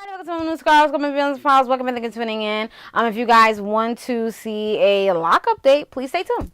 Welcome to my new scars, welcome to files, welcome to tuning in. If you guys want to see a lock update, please stay tuned.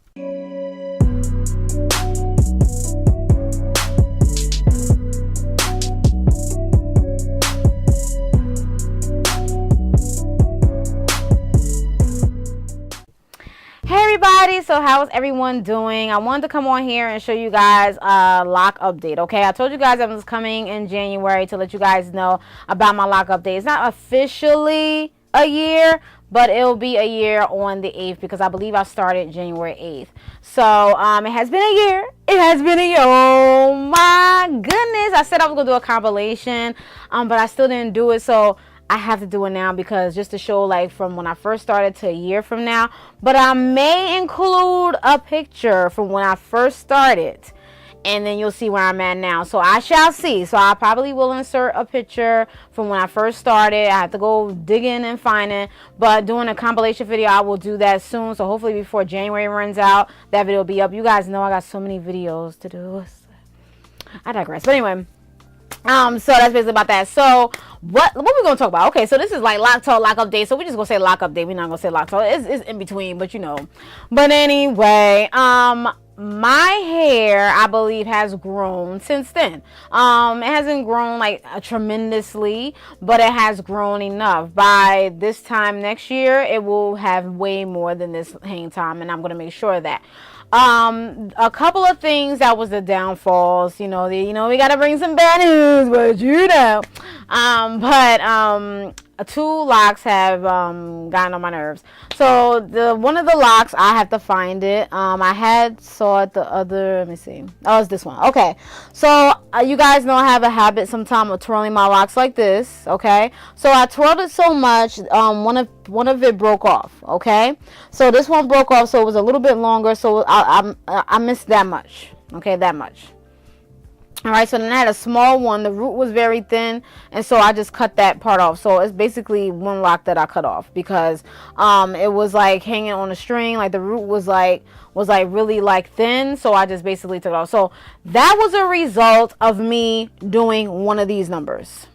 Hey everybody, so how is everyone doing? I wanted to come on here and show you guys a lock update, okay? I told you guys I was coming in January to let you guys know about my lock update. It's not officially a year, but it'll be a year on the 8th because I believe I started January 8th. So, it has been a year. It has been a year. Oh my goodness. I said I was going to do a compilation, but I still didn't do it, so I have to do it now because just to show like from when I first started to a year from now. But I may include a picture from when I first started, and then you'll see where I'm at now. So I shall see. So I probably will insert a picture from when I first started. I have to go dig in and find it. But doing a compilation video, I will do that soon. So hopefully before January runs out, that video will be up. You guys know I got so many videos to do. I digress. But anyway. So that's basically about that. So what we gonna talk about? Okay, so this is like Loc Talk, lock update. So we just gonna say lock update. We're not gonna say Loc Talk. It's in between, but you know. But anyway, my hair I believe has grown since then. It hasn't grown like tremendously, but it has grown enough. By this time next year, it will have way more than this hang time, and I'm gonna make sure of that. A couple of things that was the downfalls, we gotta bring some bad news, but two locks have gotten on my nerves. So one of the locks, I have to find it. I had saw it the other, let me see. Oh, it's this one. Okay. So you guys know I have a habit sometime of twirling my locks like this. Okay. So I twirled it so much, one of it broke off. Okay. So this one broke off, so it was a little bit longer. So I missed that much. Okay, that much. All right, so then I had a small one. The root was very thin, and so I just cut that part off. So it's basically one lock that I cut off because it was like hanging on a string. Like the root was like really like thin, so I just basically took it off. So that was a result of me doing one of these numbers.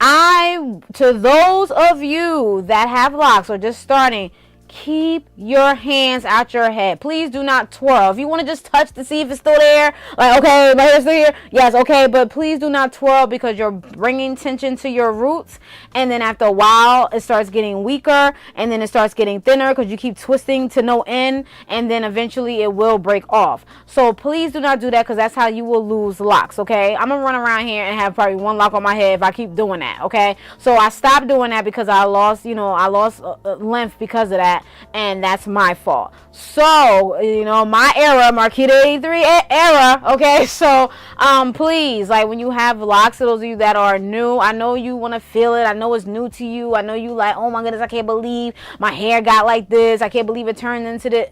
To those of you that have locks or just starting, keep your hands out your head. Please do not twirl. If you want to just touch to see if it's still there, like, okay, my hair's still here. Yes, okay, but please do not twirl because you're bringing tension to your roots. And then after a while, it starts getting weaker. And then it starts getting thinner because you keep twisting to no end. And then eventually it will break off. So please do not do that because that's how you will lose locks, okay? I'm going to run around here and have probably one lock on my head if I keep doing that, okay? So I stopped doing that because I lost length because of that. And that's my fault. So, my era, Marquita 83 era, okay? So, please, like, when you have locks, those of you that are new, I know you want to feel it. I know it's new to you. I know you like, oh my goodness, I can't believe my hair got like this. I can't believe it turned into the...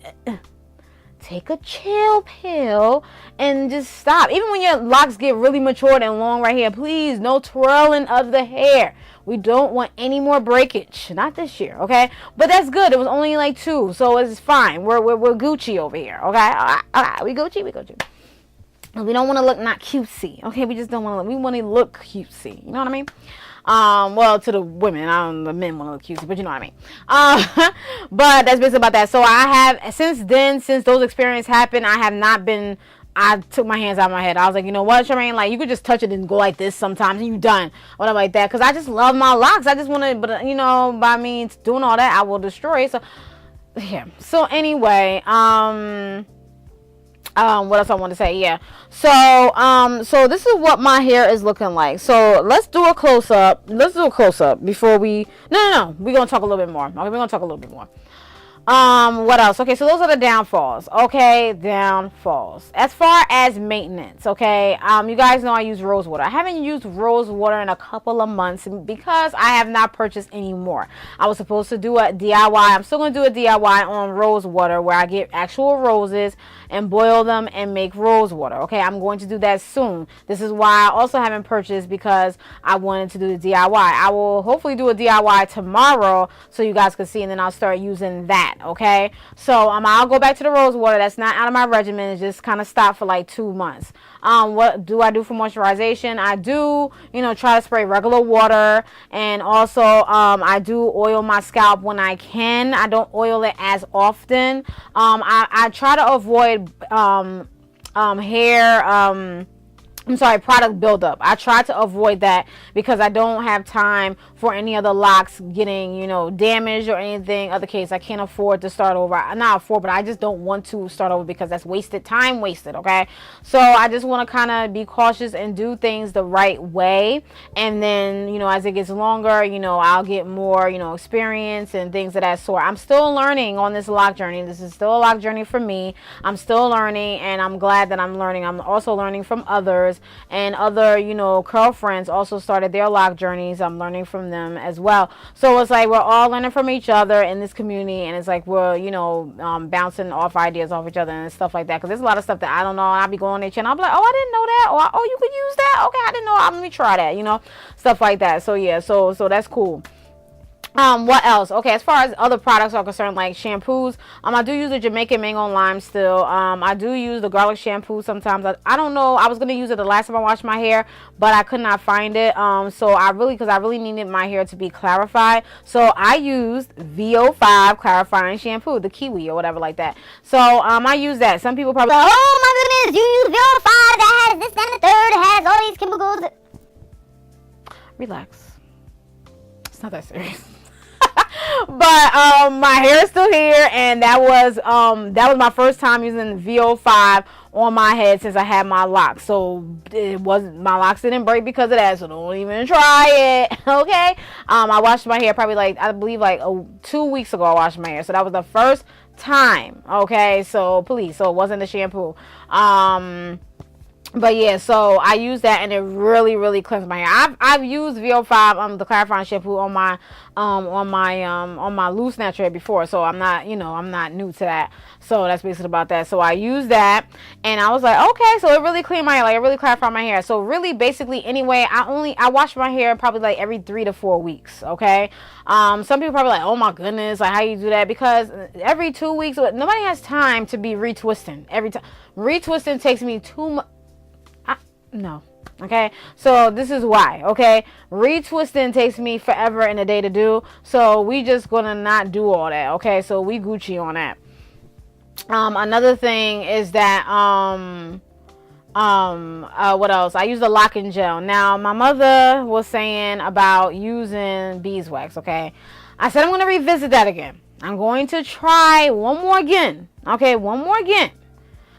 Take a chill pill and just stop. Even when your locks get really matured and long right here, please, no twirling of the hair. We don't want any more breakage. Not this year, okay? But that's good. It was only like 2, so it's fine. We're Gucci over here, okay? All right. We Gucci. We don't want to look not cutesy, okay? We just don't want to look. We want to look cutesy. You know what I mean? Well, to the women, the men want to look cutesy, but you know what I mean. But that's basically about that. So I have, since those experiences happened, I took my hands out of my head. I was like, you know what, Charmaine? Like, you could just touch it and go like this sometimes and you done. Whatever like that. Because I just love my locks. I just want to, but, by me doing all that, I will destroy it. So, yeah. So, anyway, what else I want to say? Yeah. So this is what my hair is looking like. So, let's do a close-up. Before we... No. We're going to talk a little bit more. Okay, we're going to talk a little bit more. What else? Okay, so those are the downfalls. Okay, downfalls. As far as maintenance, okay, you guys know I use rose water. I haven't used rose water in a couple of months because I have not purchased any more. I was supposed to do a DIY. I'm still going to do a DIY on rose water where I get actual roses and boil them and make rose water. Okay, I'm going to do that soon. This is why I also haven't purchased because I wanted to do the DIY. I will hopefully do a DIY tomorrow so you guys can see, and then I'll start using that. that, okay? So I'll go back to the rose water. That's not out of my regimen. It's just kind of stopped for like 2 months. What do I do for moisturization? I do, try to spray regular water, and also I do oil my scalp when I can. I don't oil it as often. I try to avoid product buildup. I try to avoid that because I don't have time for any other locks getting, damaged or anything. Other case, I can't afford to start over. Not afford, but I just don't want to start over because that's time wasted, okay? So I just want to kind of be cautious and do things the right way. And then, as it gets longer, I'll get more, experience and things of that sort. I'm still learning on this lock journey. This is still a lock journey for me. I'm still learning, and I'm glad that I'm learning. I'm also learning from others, and other, curl friends also started their lock journeys. I'm learning from them as well. So it's like we're all learning from each other in this community, and it's like we're, bouncing off ideas off each other and stuff like that. Because there's a lot of stuff that I don't know, and I'll be going on their channel. I'll be like, oh, I didn't know that, or oh, you could use that. Okay, I didn't know. Let me try that. Stuff like that. So yeah, so that's cool. What else? Okay, as far as other products are concerned, like shampoos, I do use the Jamaican Mango Lime still. I do use the garlic shampoo sometimes. I don't know, I was going to use it the last time I washed my hair, but I could not find it. Because I really needed my hair to be clarified. So I used VO5 clarifying shampoo, the kiwi or whatever like that. So, I use that. Some people probably, oh my goodness, you use VO5 that has this, that, and the third, it has all these chemicals. Relax. It's not that serious. But my hair is still here, and that was my first time using VO5 on my head since I had my locks. So my locks didn't break because of that, so don't even try it. Okay. I washed my hair probably I believe 2 weeks ago. I washed my hair, so that was the first time. Okay, so please, so it wasn't the shampoo. But yeah, so I use that, and it really, really cleansed my hair. I've used VO5, the clarifying shampoo on my loose natural hair before, so I'm not, I'm not new to that. So that's basically about that. So I used that, and I was like, okay, so it really cleaned my hair, it really clarified my hair. So really, basically, anyway, I wash my hair probably every 3 to 4 weeks. Okay. Some people probably oh my goodness, how you do that? Because every 2 weeks, nobody has time to be retwisting every time. Retwisting takes me too much. No. Okay, so this is why. Okay, retwisting takes me forever and a day to do, so we just gonna not do all that. Okay, so we Gucci on that. Another thing is that what else? I use the locking gel. Now my mother was saying about using beeswax. Okay, I said I'm gonna revisit that again. I'm going to try one more again. Okay, one more again.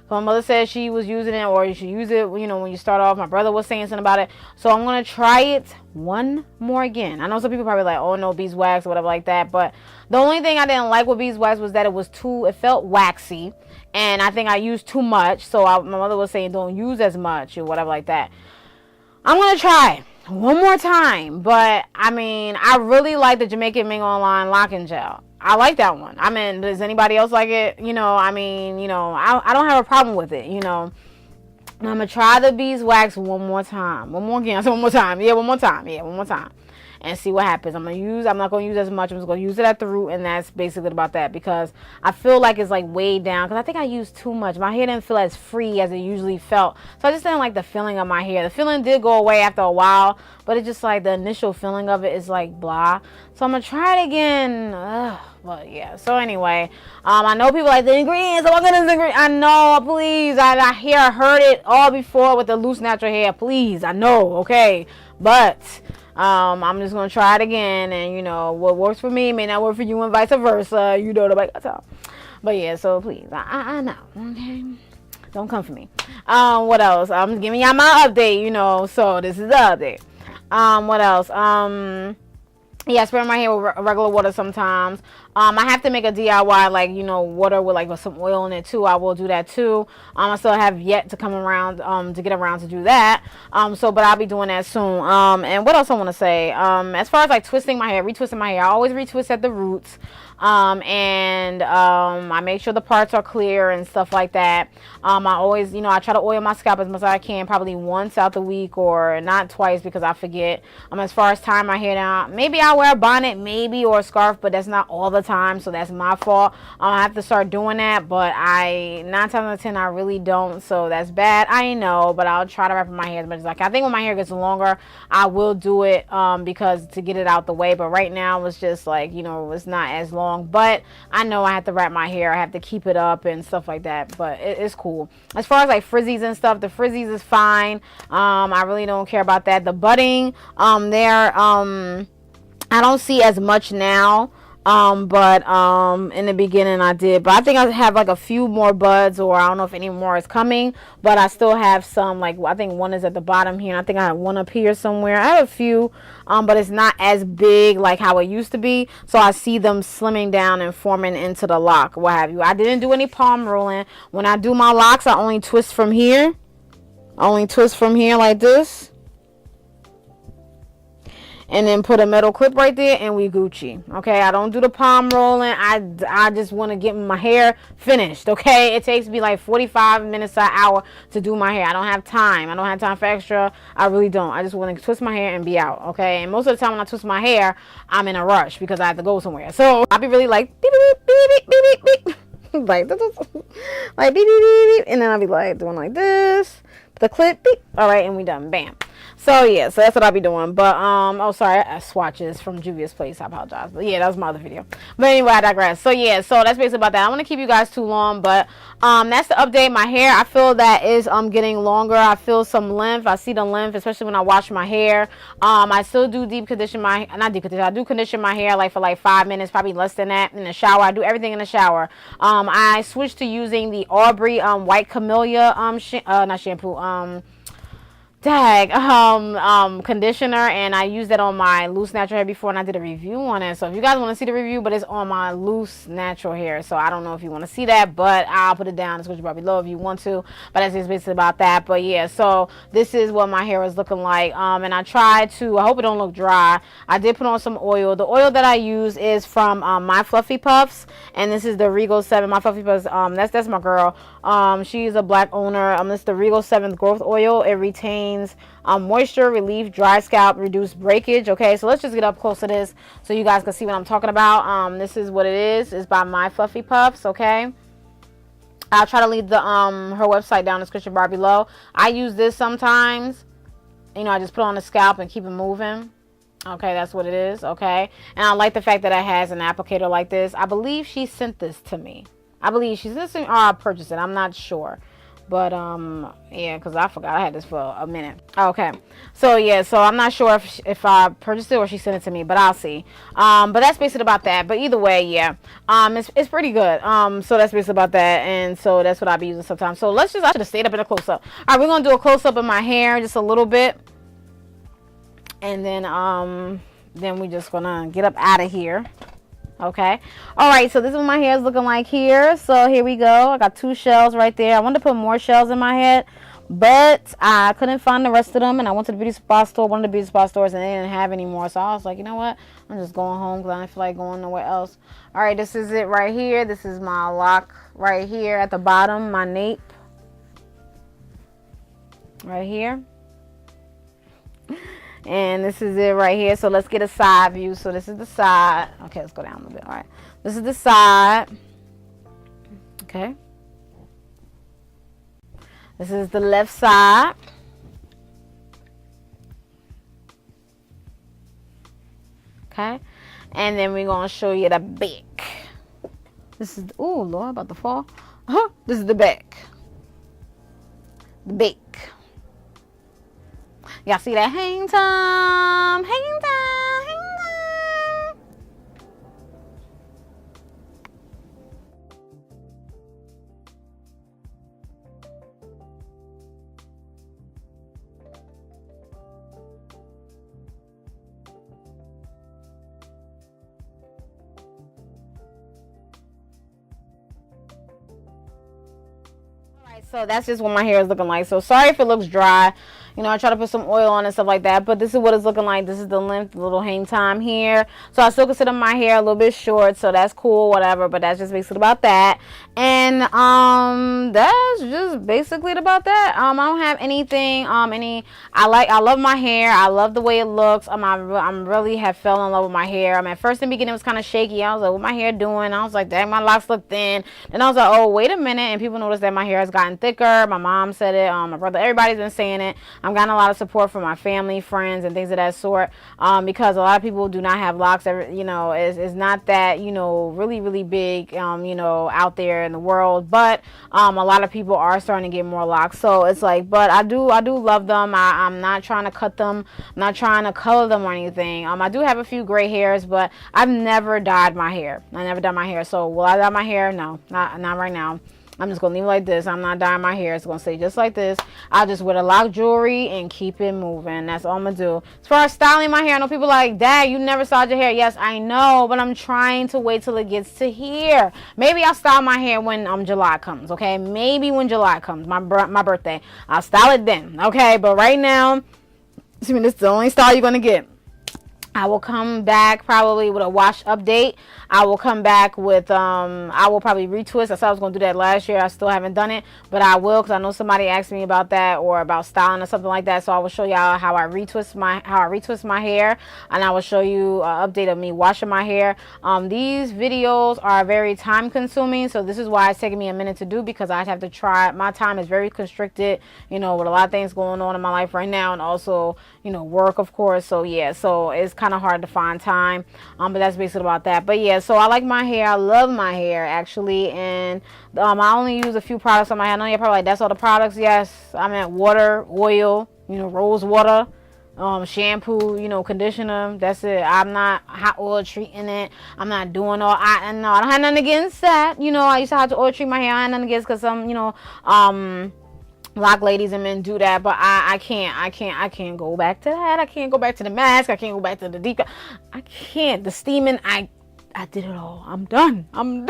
My mother said she was using it, or you should use it, when you start off. My brother was saying something about it. So I'm going to try it one more again. I know some people probably oh no, beeswax or whatever like that. But the only thing I didn't like with beeswax was that it felt waxy. And I think I used too much. So my mother was saying don't use as much or whatever like that. I'm going to try one more time. But, I really like the Jamaican Mango Lime Locking Gel. I like that one. Does anybody else like it? I don't have a problem with it, I'm going to try the beeswax one more time. One more again. I said one more time. Yeah, one more time. Yeah, one more time. And see what happens. I'm not going to use as much. I'm just going to use it at the root, and that's basically about that, because I feel like it's weighed down, because I think I used too much. My hair didn't feel as free as it usually felt. So I just didn't like the feeling of my hair. The feeling did go away after a while, but it's just the initial feeling of it is blah. So I'm going to try it again. But yeah, so anyway, I know people like the ingredients. Oh my goodness, ingredients. I know, please. I heard it all before with the loose natural hair. Please, I know, okay. But I'm just gonna try it again, and what works for me may not work for you, and vice versa. Nobody got time. But yeah, so please, I know, okay. Don't come for me. What else? I'm giving y'all my update, So this is the update. What else? Yeah, I spray my hair with regular water sometimes. I have to make a DIY, water with some oil in it too. I will do that too. I still have yet to come around, to get around to do that. But I'll be doing that soon. And what else I want to say? As far as twisting my hair, retwisting my hair, I always retwist at the roots. I make sure the parts are clear and stuff like that. I always, I try to oil my scalp as much as I can, probably once out the week or not twice because I forget. As far as tying my hair down, maybe I wear a bonnet, maybe, or a scarf, but that's not all the time, so that's my fault. I have to start doing that, but 9 times out of 10 I really don't, so that's bad. I know, but I'll try to wrap my hair as much as I can. I think when my hair gets longer, I will do it because to get it out the way, but right now it's just like, it's not as long, but I know I have to wrap my hair, I have to keep it up and stuff like that, but it's cool. As far as like frizzies and stuff, the frizzies is fine. I really don't care about that. The budding, I don't see as much now. But in the beginning I did, but I think I have like a few more buds, or I don't know if any more is coming, but I still have some. Like I think one is at the bottom here, and I think I have one up here somewhere. I have a few, but it's not as big like how it used to be, so I see them slimming down and forming into the lock, what have you. I didn't do any palm rolling. When I do my locks, I only twist from here. Like this, and then put a metal clip right there, and we Gucci. Okay, I don't do the palm rolling. I just want to get my hair finished. Okay, it takes me like 45 minutes to an hour to do my hair. I don't have time. I don't have time for extra. I really don't. I just want to twist my hair and be out. Okay, and most of the time when I twist my hair, I'm in a rush because I have to go somewhere. So I'll be really like beep beep beep beep beep beep. Like beep beep beep beep, and then I'll be like doing like this, the clip, beep. All right, and we done. Bam. So yeah, so that's what I'll be doing. But oh sorry, swatches from Juvia's Place. I apologize. But yeah, that was my other video. But anyway, I digress. So yeah, so that's basically about that. I don't want to keep you guys too long, but that's the update. My hair, I feel that is getting longer. I feel some length. I see the length, especially when I wash my hair. I still do deep condition my, not deep condition, I do condition my hair like for like 5 minutes, probably less than that, in the shower. I do everything in the shower. I switched to using the Aubrey white camellia not shampoo, conditioner, and I used that on my loose natural hair before, and I did a review on it. So if you guys want to see the review, but it's on my loose natural hair, so I don't know if you want to see that, but I'll put it down in the description below if you want to. But that's just basically about that. But yeah, so this is what my hair is looking like. And I tried to, I hope it don't look dry. I did put on some oil. The oil that I use is from My Fluffy Puffs, and this is the Regal 7. My Fluffy Puffs, that's my girl. She's a black owner. This is the Regal 7th growth oil. It retains moisture, relief, dry scalp, reduce breakage. Okay, so let's just get up close to this so you guys can see what I'm talking about. This is what it is. It's by My Fluffy Puffs. Okay, I'll try to leave the her website down in the description bar below. I use this sometimes. I just put it on the scalp and keep it moving. Okay, that's what it is. Okay, and I like the fact that it has an applicator like this. I believe she sent this to me. I believe she sent it, or I purchased it. I'm not sure. But yeah, because I forgot I had this for a minute. Okay, so yeah, so I'm not sure if I purchased it or she sent it to me, but I'll see. But that's basically about that. But either way, yeah, it's pretty good. So that's basically about that, and so that's what I'll be using sometimes. So I should have stayed up in a close up. All right, we're gonna do a close up of my hair just a little bit, and then we just gonna get up out of here. Okay, all right, so this is what my hair is looking like here. So here we go. I got 2 shells right there. I wanted to put more shells in my head, but I couldn't find the rest of them, and I went to the beauty supply store, one of the beauty supply stores, and they didn't have any more. So I was like, you know what, I'm just going home because I don't feel like going nowhere else. All right, this is it right here. This is my lock right here at the bottom, my nape right here. And this is it right here. So let's get a side view. So this is the side. Okay, let's go down a little bit. All right, this is the side. Okay, this is the left side. Okay, and then we're gonna show you the back. This is, oh Lord, about to fall. This is the back. The back. Y'all see that? Hang time, hang time, hang time. Alright, so that's just what my hair is looking like. So sorry if it looks dry. You know, I try to put some oil on and stuff like that. But this is what it's looking like. This is the length, the little hang time here. So I still consider my hair a little bit short, so that's cool, whatever. But that's just basically about that. And that's just basically about that. I don't have anything. I love my hair. I love the way it looks. I'm really have fell in love with my hair. At first in the beginning it was kind of shaky. I was like, what my hair doing? I was like, dang, my locks look thin. Then I was like, oh, wait a minute. And people noticed that my hair has gotten thicker. My mom said it. My brother, everybody's been saying it. I'm getting a lot of support from my family, friends, and things of that sort. Because a lot of people do not have locks. You know, it's not that, you know, really, really big, you know, out there in the world. But a lot of people are starting to get more locks. So it's like, but I do love them. I'm not trying to cut them. I'm not trying to color them or anything. I do have a few gray hairs, but I've never dyed my hair. I never dyed my hair. So will I dye my hair? No, not right now. I'm just gonna leave it like this. I'm not dyeing my hair. It's gonna stay just like this. I'll just wear the lock jewelry and keep it moving. That's all I'm gonna do. As far as styling my hair, I know people are like, Dad, you never styled your hair. Yes, I know, but I'm trying to wait till it gets to here. Maybe I'll style my hair when July comes. Okay, maybe when July comes, my birthday, I'll style it then. Okay, but right now, this is the only style you're gonna get. I will come back probably with a wash update. I will come back with, I will probably retwist. I said I was going to do that last year. I still haven't done it, but I will, because I know somebody asked me about that or about styling or something like that. So I will show y'all how I retwist my hair, and I will show you an update of me washing my hair. These videos are very time consuming, so this is why it's taking me a minute to do, because I have to try. My time is very constricted, you know, with a lot of things going on in my life right now, and also, you know, work, of course. So yeah, so it's kind of hard to find time, but that's basically about that. But yeah, so I like my hair. I love my hair, actually, and I only use a few products on my hair. I know you're probably like, that's all the products. Yes, I meant water, oil, you know, rose water, shampoo, you know, conditioner. That's it. I'm not hot oil treating it. I'm not doing all. I don't have nothing against that. You know, I used to have to oil treat my hair. I had nothing against, because some, you know, lock ladies and men do that, but I can't go back to that. I can't go back to the mask. I can't go back to the deep. I can't. The steaming, I did it all. I'm done. I'm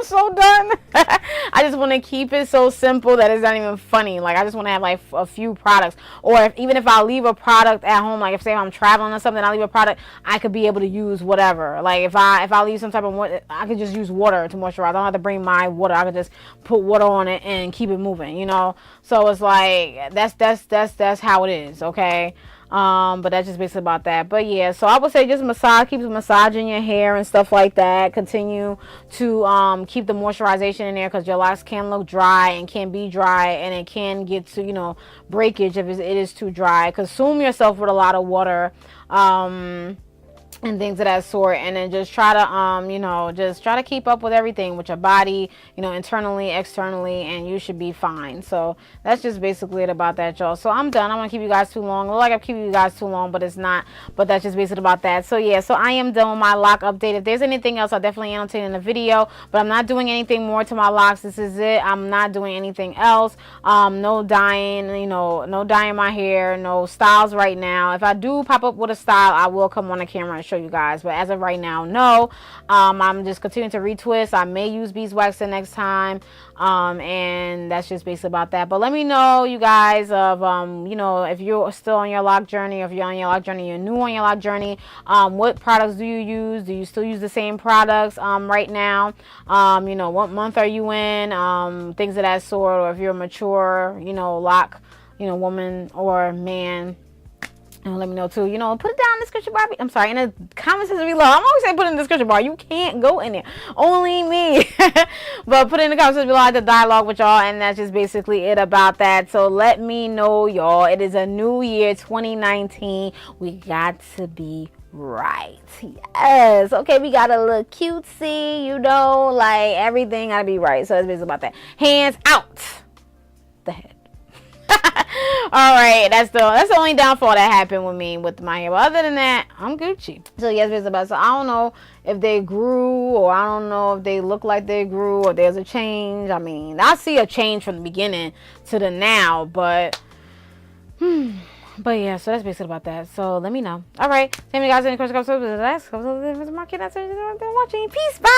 so done. I just want to keep it so simple that it's not even funny. Like, I just want to have like a few products, or even if I leave a product at home, like if say I'm traveling or something, I leave a product, I could be able to use whatever. Like if I leave some type of water, I could just use water to moisturize. I don't have to bring my water. I could just put water on it and keep it moving, you know. So it's like that's how it is, okay. But that's just basically about that. But yeah, so I would say just keep massaging your hair and stuff like that. Continue to keep the moisturization in there, because your locks can look dry and can be dry, and it can get to, you know, breakage if it is too dry. Consume yourself with a lot of water, and things of that sort, and then just try to you know, just try to keep up with everything with your body, you know, internally, externally, and you should be fine. So that's just basically it about that, y'all. So I'm done. I don't want to keep you guys too long. It look like I'm keeping you guys too long, but it's not. But that's just basically about that. So yeah, so I am done with my lock update. If there's anything else, I'll definitely annotate in the video, but I'm not doing anything more to my locks. This is it. I'm not doing anything else. No dyeing, you know, no dyeing my hair, no styles right now. If I do pop up with a style, I will come on the camera and show you guys, but as of right now, no. I'm just continuing to retwist. I may use beeswax the next time, and that's just basically about that. But let me know, you guys, of you know, if you're still on your lock journey, or if you're on your lock journey, you're new on your lock journey, what products do you use? Do you still use the same products right now? You know, what month are you in? Things of that sort. Or if you're a mature, you know, lock, you know, woman or man, and let me know too. You know, put it down in the description bar. I'm sorry, in the comments section below. I'm always saying put it in the description bar. You can't go in there. Only me. But put it in the comments section below. I had to dialogue with y'all, and that's just basically it about that. So let me know, y'all. It is a new year, 2019. We got to be right. Yes. Okay, we got a little cutesy, you know, like everything gotta be right. So that's basically about that. Hands out the head. All right, that's the only downfall that happened with me with my hair. But other than that, I'm Gucci. So yes, it's about. So I don't know if they grew, or I don't know if they look like they grew, or there's a change. I mean, I see a change from the beginning to the now, but but yeah. So that's basically about that. So let me know. All right, tell me guys any questions. Watching. Peace. Bye.